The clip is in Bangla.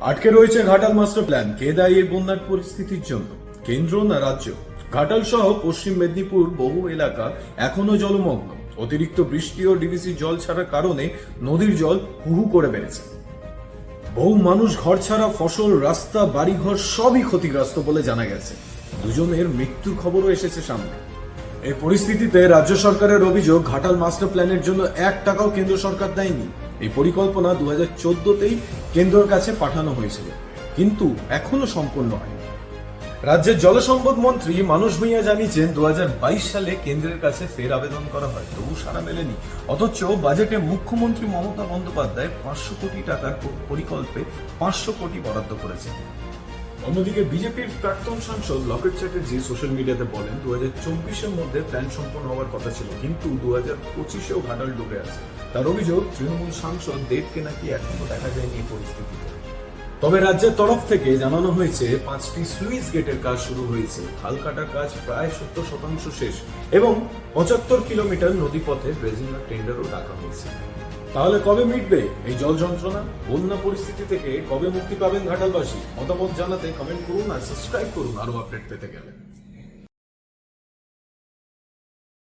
আটকে রয়েছে ঘাটাল মাস্টার প্ল্যান। কে দায়ী এই বন্যার পরিস্থিতির জন্য, কেন্দ্র না রাজ্য? ঘাটাল সহ পশ্চিম মেদিনীপুর বহু এলাকা এখনো জলমগ্ন। অতিরিক্ত বৃষ্টি ও ডিভিসি জল ছাড়ার কারণে নদীর জল হুহু করে বেড়েছে। বহু মানুষ ঘর ছাড়া, ফসল, রাস্তা, বাড়িঘর সবই ক্ষতিগ্রস্ত বলে জানা গেছে। দুজনের মৃত্যুর খবরও এসেছে সামনে। এই পরিস্থিতিতে রাজ্য সরকারের অভিযোগ, ঘাটাল মাস্টার প্ল্যানের জন্য 1 টাকাও কেন্দ্র সরকার দেয়নি। এই পরিকল্পনা 2014তেই কেন্দ্রের কাছে পাঠানো হয়েছিল, কিন্তু এখনো সম্পূর্ণ হয়নি। রাজ্যের জলসম্পদ মন্ত্রী মানস ভূঁইয়া জানিয়েছেন 2022 সালে কেন্দ্রের কাছে ফের আবেদন করা হয়, তবু সাড়া মেলেনি। অথচ বাজেটে মুখ্যমন্ত্রী মমতা বন্দ্যোপাধ্যায় 500 কোটি টাকার পরিকল্পে 500 কোটি বরাদ্দ করেছেন। অন্যদিকে বিজেপির প্রাক্তন সাংসদ লকেট চ্যাটার্জি সোশ্যাল মিডিয়াতে বলেন 2024-এর মধ্যে প্ল্যান সম্পন্ন হওয়ার কথা ছিল, কিন্তু 2025-এও ঘাটাল ডুবে আছে। তার অভিযোগ, তৃণমূল সাংসদ দেবকে নাকি এখনো দেখা যায়নি এই পরিস্থিতিতে। তবে রাজ্যের তরফ থেকে জানানো হয়েছে 5টি স্লুইস গেটের কাজ শুরু হয়েছে, খাল কাটার কাজ প্রায় 70% শেষ এবং 75 কিলোমিটার নদীপথে ব্রেজিনার টেন্ডারও ডাকা হয়েছে। তাহলে কবে মিটবে এই জল যন্ত্রণা? বন্যা পরিস্থিতি থেকে কবে মুক্তি পাবেন ঘাটালবাসী? মতামত জানাতে কমেন্ট করুন আর সাবস্ক্রাইব করুন আরো আপডেট পেতে গেলে।